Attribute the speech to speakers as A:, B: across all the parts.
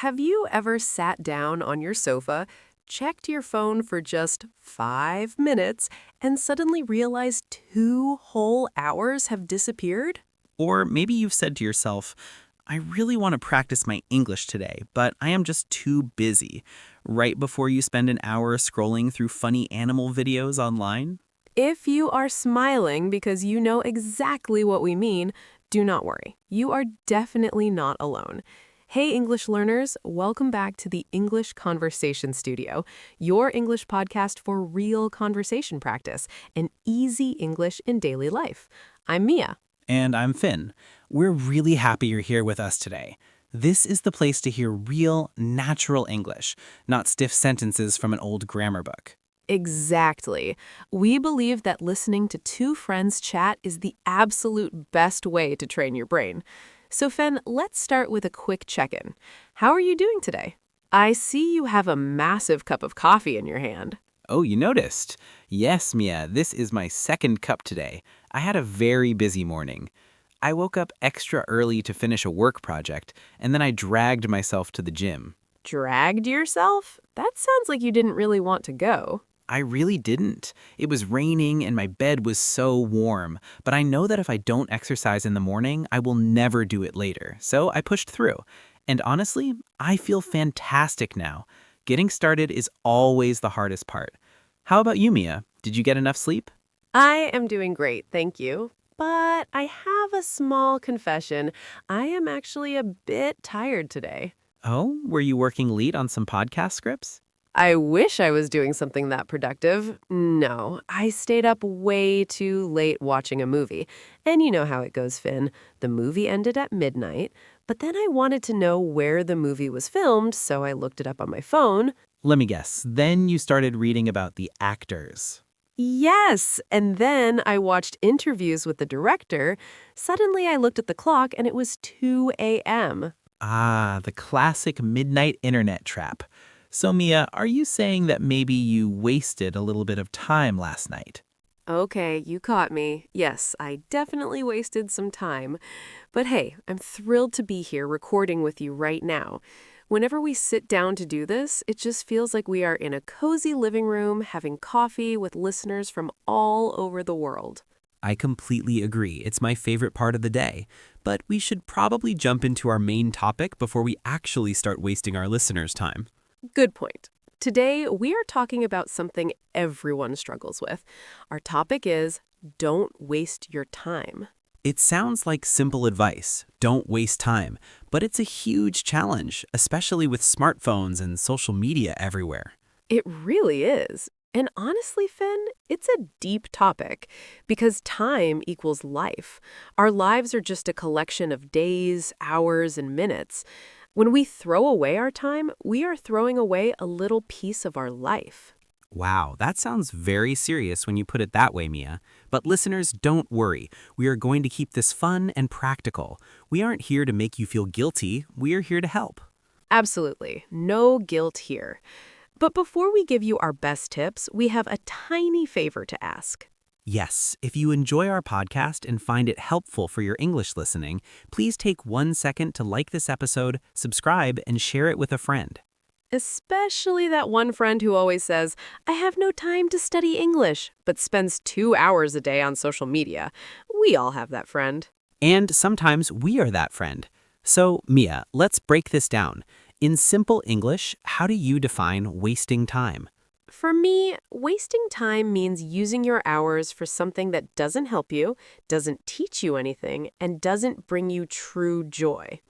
A: have you ever sat down on your sofa, checked your phone for just 5 minutes, and suddenly realized 2 whole hours have disappeared?
B: Or maybe you've said to yourself, I really want to practice my English today, but I am just too busy. Right before you spend an hour scrolling through funny animal videos online?
A: If you are smiling because you know exactly what we mean, do not worry. You are definitely not alone. Hey, English learners, welcome back to the English Conversation Studio, your English podcast for real conversation practice and easy English in daily life. I'm Mia.
B: And I'm Finn. We're really happy you're here with us today. This is the place to hear real, natural English, not stiff sentences from an old grammar book.
A: Exactly. We believe that listening to two friends chat is the absolute best way to train your brain. So, Fen, let's start with a quick check-in. How are you doing today? I see you have a massive cup of coffee in your hand.
B: Oh, you noticed? Yes, Mia, this is my second cup today. I had a very busy morning. I woke up extra early to finish a work project, and then I dragged myself to the gym.
A: Dragged yourself? That sounds like you didn't really want to go.
B: I really didn't. It was raining and my bed was so warm, but I know that if I don't exercise in the morning, I will never do it later, so I pushed through. And honestly, I feel fantastic now. Getting started is always the hardest part. How about you, Mia? Did you get enough sleep?
A: I am doing great, thank you. But I have a small confession. I am actually a bit tired today.
B: Oh, were you working late on some podcast scripts?
A: I wish I was doing something that productive. No, I stayed up way too late watching a movie. And you know how it goes, Finn. The movie ended at midnight, but then I wanted to know where the movie was filmed, so I looked it up on my phone.
B: Let me guess. Then you started reading about the actors.
A: Yes, and then I watched interviews with the director. Suddenly I looked at the clock and it was 2 a.m.
B: Ah, the classic midnight internet trap. So, Mia, are you saying that maybe you wasted a little bit of time last night?
A: Okay, you caught me. Yes, I definitely wasted some time. But hey, I'm thrilled to be here recording with you right now. Whenever we sit down to do this, it just feels like we are in a cozy living room having coffee with listeners from all over the world.
C: I completely agree. It's my favorite part of the day. But we should probably jump into our main topic before we actually start wasting our listeners' time.
A: Good point. Today, we are talking about something everyone struggles with. Our topic is don't waste your time.
C: It sounds like simple advice, don't waste time, but it's a huge challenge, especially with smartphones and social media everywhere.
A: It really is. And honestly, Finn, it's a deep topic because time equals life. Our lives are just a collection of days, hours, and minutes. When we throw away our time, we are throwing away a little piece of our life.
C: Wow, that sounds very serious when you put it that way, Mia. But listeners, don't worry. We are going to keep this fun and practical. We aren't here to make you feel guilty. We are here to help.
A: Absolutely. No guilt here. But before we give you our best tips, we have a tiny favor to ask.
C: Yes, if you enjoy our podcast and find it helpful for your English listening, please take 1 second to like this episode, subscribe, and share it with a friend.
A: Especially that one friend who always says, I have no time to study English, but spends 2 hours a day on social media. We all have that friend.
C: And sometimes we are that friend. So, Mia, let's break this down. In simple English, how do you define wasting time?
A: For me, wasting time means using your hours for something that doesn't help you, doesn't teach you anything, and doesn't bring you true joy.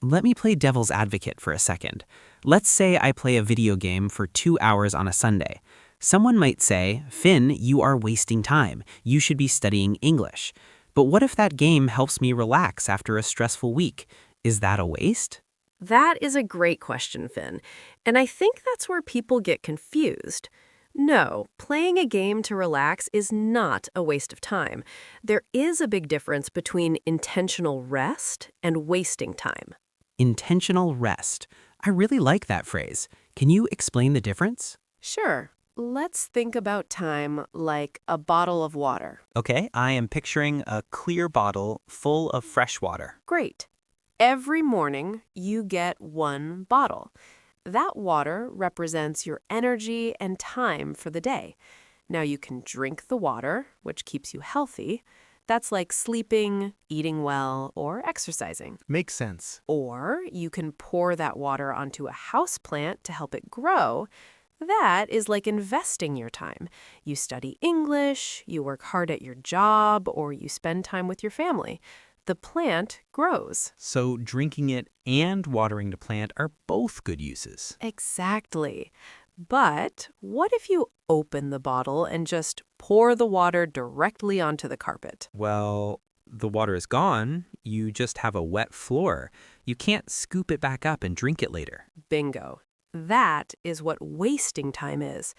C: Let me play devil's advocate for a second. Let's say I play a video game for 2 hours on a Sunday. Someone might say, Finn, you are wasting time. You should be studying English. But what if that game helps me relax after a stressful week? Is that a waste?
A: That is a great question, Finn. And I think that's where people get confused. No, playing a game to relax is not a waste of time. There is a big difference between intentional rest and wasting time.
C: Intentional rest. I really like that phrase. Can you explain the difference?
A: Sure, let's think about time like a bottle of water.
B: Okay, I am picturing a clear bottle full of fresh water.
A: Great. Every morning, you get one bottle. That water represents your energy and time for the day. Now, you can drink the water, which keeps you healthy. That's like sleeping, eating well, or exercising.
D: Makes sense.
A: Or you can pour that water onto a house plant to help it grow. That is like investing your time. You study English, you work hard at your job, or you spend time with your family. The plant grows.
C: So drinking it and watering the plant are both good uses.
A: Exactly. But what if you open the bottle and just pour the water directly onto the carpet?
C: Well, the water is gone. You just have a wet floor. You can't scoop it back up and drink it later.
A: Bingo. That is what wasting time is.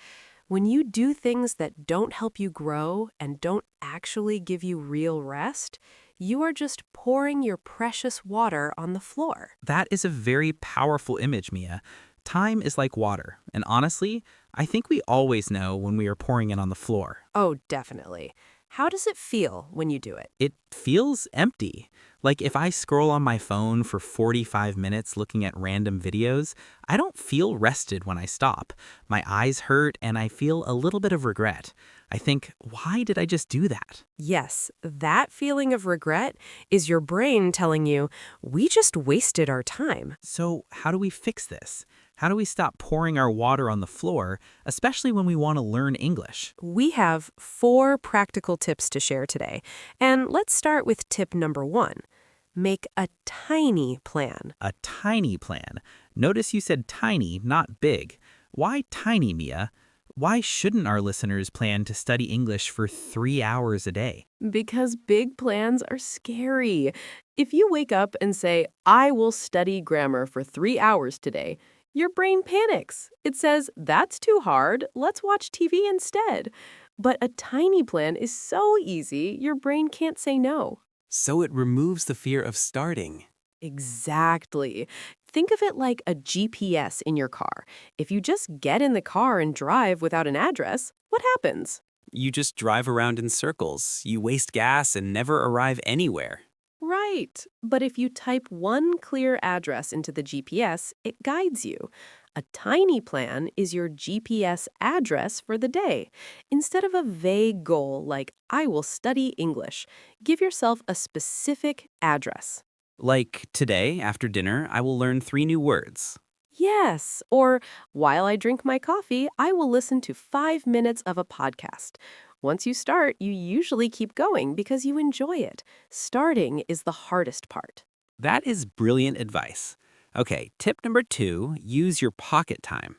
A: When you do things that don't help you grow and don't actually give you real rest, you are just pouring your precious water on the floor.
C: That is a very powerful image, Mia. Time is like water, and honestly, I think we always know when we are pouring it on the floor.
A: Oh, definitely. How does it feel when you do it?
C: It feels empty. Like if I scroll on my phone for 45 minutes looking at random videos, I don't feel rested when I stop. My eyes hurt and I feel a little bit of regret. I think, why did I just do that?
A: Yes, that feeling of regret is your brain telling you, we just wasted our time.
C: So how do we fix this? How do we stop pouring our water on the floor, especially when we want to learn English?
A: We have 4 practical tips to share today. And let's start with tip number 1. Make a tiny plan.
C: A tiny plan. Notice you said tiny, not big. Why tiny, Mia? Why shouldn't our listeners plan to study English for 3 hours a day?
A: Because big plans are scary. If you wake up and say, I will study grammar for 3 hours today, your brain panics. It says, that's too hard. Let's watch TV instead. But a tiny plan is so easy, your brain can't say no.
E: So it removes the fear of starting.
A: Exactly. Think of it like a GPS in your car. If you just get in the car and drive without an address, what happens?
E: You just drive around in circles. You waste gas and never arrive anywhere.
A: Right. But if you type one clear address into the GPS, it guides you. A tiny plan is your GPS address for the day. Instead of a vague goal like, I will study English, give yourself a specific address.
E: Like today, after dinner, I will learn 3 new words.
A: Yes, or while I drink my coffee, I will listen to 5 minutes of a podcast. Once you start, you usually keep going because you enjoy it. Starting is the hardest part.
E: That is brilliant advice. Okay, tip number 2, use your pocket time.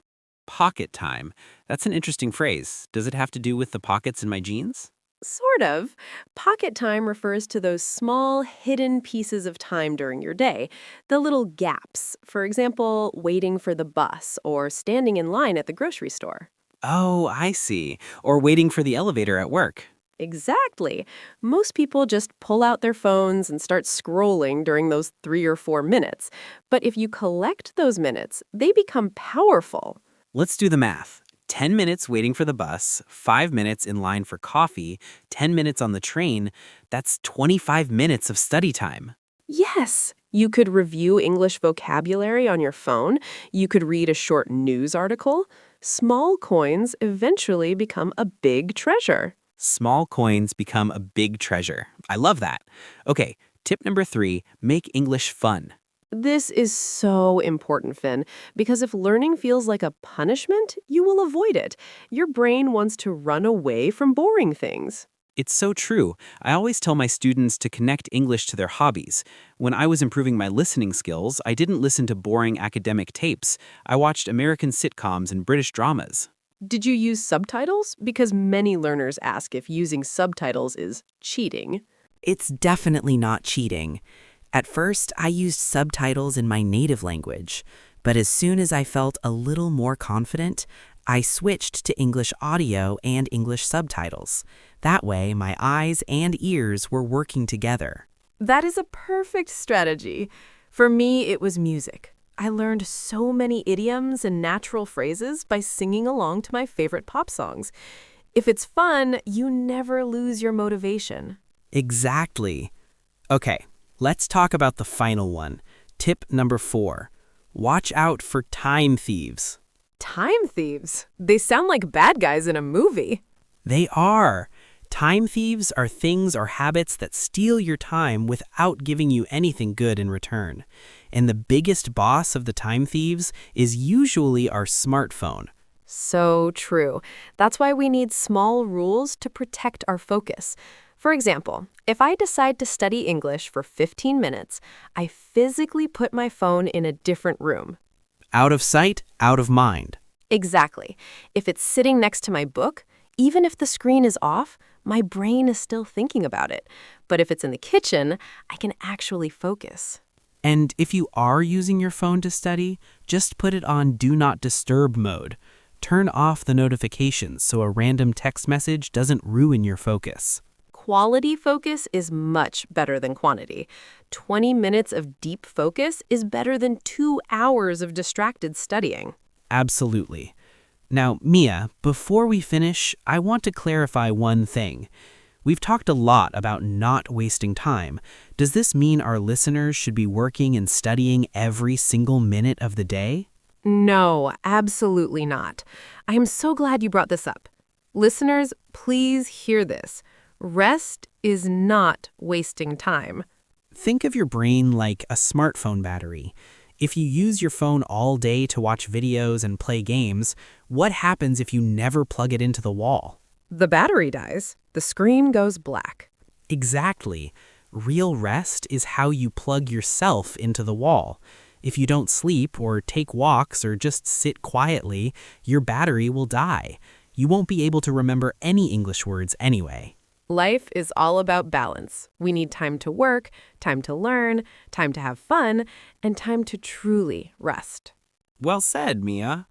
E: Pocket time. That's an interesting phrase. Does it have to do with the pockets in my jeans?
A: Sort of. Pocket time refers to those small, hidden pieces of time during your day, the little gaps. For example, waiting for the bus or standing in line at the grocery store.
E: Oh, I see. Or waiting for the elevator at work.
A: Exactly. Most people just pull out their phones and start scrolling during those 3 or 4 minutes. But if you collect those minutes, they become powerful.
E: Let's do the math. 10 minutes waiting for the bus, 5 minutes in line for coffee, 10 minutes on the train. That's 25 minutes of study time.
A: Yes, you could review English vocabulary on your phone. You could read a short news article. Small coins eventually become a big treasure.
E: Small coins become a big treasure. I love that. Okay, tip number 3, make English fun.
A: This is so important, Finn, because if learning feels like a punishment, you will avoid it. Your brain wants to run away from boring things.
E: It's so true. I always tell my students to connect English to their hobbies. When I was improving my listening skills, I didn't listen to boring academic tapes. I watched American sitcoms and British dramas.
A: Did you use subtitles? Because many learners ask if using subtitles is cheating.
F: It's definitely not cheating. At first, I used subtitles in my native language, but as soon as I felt a little more confident, I switched to English audio and English subtitles. That way, my eyes and ears were working together.
A: That is a perfect strategy. For me, it was music. I learned so many idioms and natural phrases by singing along to my favorite pop songs. If it's fun, you never lose your motivation.
C: Exactly. Okay, let's talk about the final one. Tip number 4. Watch out for time thieves.
A: Time thieves? They sound like bad guys in a movie.
C: They are. Time thieves are things or habits that steal your time without giving you anything good in return. And the biggest boss of the time thieves is usually our smartphone.
A: So true. That's why we need small rules to protect our focus. For example, if I decide to study English for 15 minutes, I physically put my phone in a different room.
C: Out of sight, out of mind.
A: Exactly. If it's sitting next to my book, even if the screen is off, my brain is still thinking about it. But if it's in the kitchen, I can actually focus.
C: And if you are using your phone to study, just put it on Do Not Disturb mode. Turn off the notifications so a random text message doesn't ruin your focus.
A: Quality focus is much better than quantity. 20 minutes of deep focus is better than 2 hours of distracted studying.
C: Absolutely. Now, Mia, before we finish, I want to clarify one thing. We've talked a lot about not wasting time. Does this mean our listeners should be working and studying every single minute of the day?
A: No, absolutely not. I am so glad you brought this up. Listeners, please hear this. Rest is not wasting time.
C: Think of your brain like a smartphone battery. If you use your phone all day to watch videos and play games, what happens if you never plug it into the wall?
A: The battery dies. The screen goes black.
C: Exactly. Real rest is how you plug yourself into the wall. If you don't sleep or take walks or just sit quietly, your battery will die. You won't be able to remember any English words anyway.
A: Life is all about balance. We need time to work, time to learn, time to have fun, and time to truly rest.
E: Well said, Mia.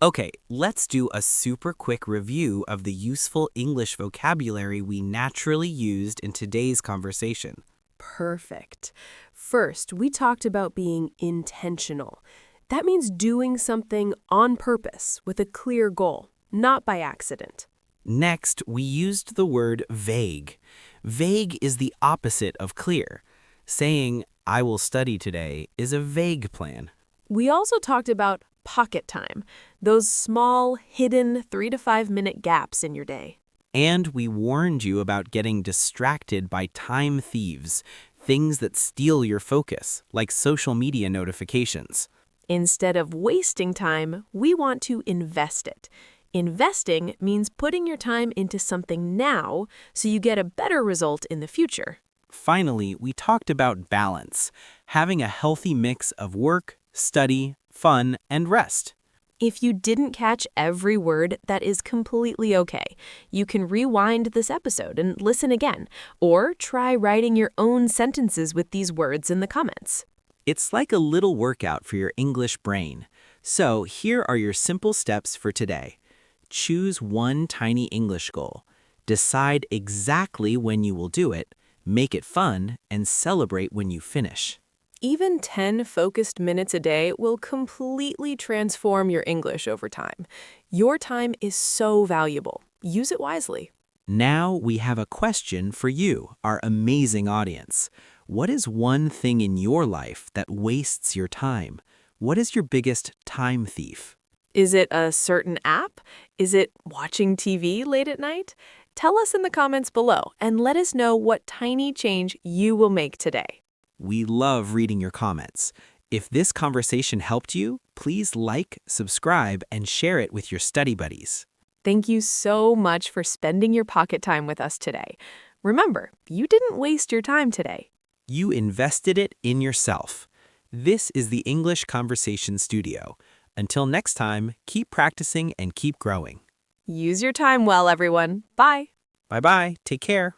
E: Okay, let's do a super quick review of the useful English vocabulary we naturally used in today's conversation.
A: Perfect. First, we talked about being intentional. That means doing something on purpose with a clear goal, not by accident.
E: Next, we used the word vague. Vague is the opposite of clear. Saying, I will study today, is a vague plan.
A: We also talked about pocket time, those small, hidden 3 to 5 minute gaps in your day.
E: And we warned you about getting distracted by time thieves, things that steal your focus, like social media notifications.
A: Instead of wasting time, we want to invest it. Investing means putting your time into something now so you get a better result in the future.
E: Finally, we talked about balance, having a healthy mix of work, study, fun, and rest.
A: If you didn't catch every word, that is completely okay. You can rewind this episode and listen again, or try writing your own sentences with these words in the comments.
E: It's like a little workout for your English brain. So here are your simple steps for today. Choose one tiny English goal. Decide exactly when you will do it, make it fun, and celebrate when you finish.
A: Even 10 focused minutes a day will completely transform your English over time. Your time is so valuable. Use it wisely.
E: Now we have a question for you, our amazing audience. What is one thing in your life that wastes your time? What is your biggest time thief?
A: Is it a certain app? Is it watching TV late at night? Tell us in the comments below and let us know what tiny change you will make today.
E: We love reading your comments. If this conversation helped you, please like, subscribe, and share it with your study buddies.
A: Thank you so much for spending your pocket time with us today. Remember, you didn't waste your time today.
E: You invested it in yourself. This is the English Conversation Studio. Until next time, keep practicing and keep growing.
A: Use your time well, everyone. Bye.
E: Bye-bye. Take care.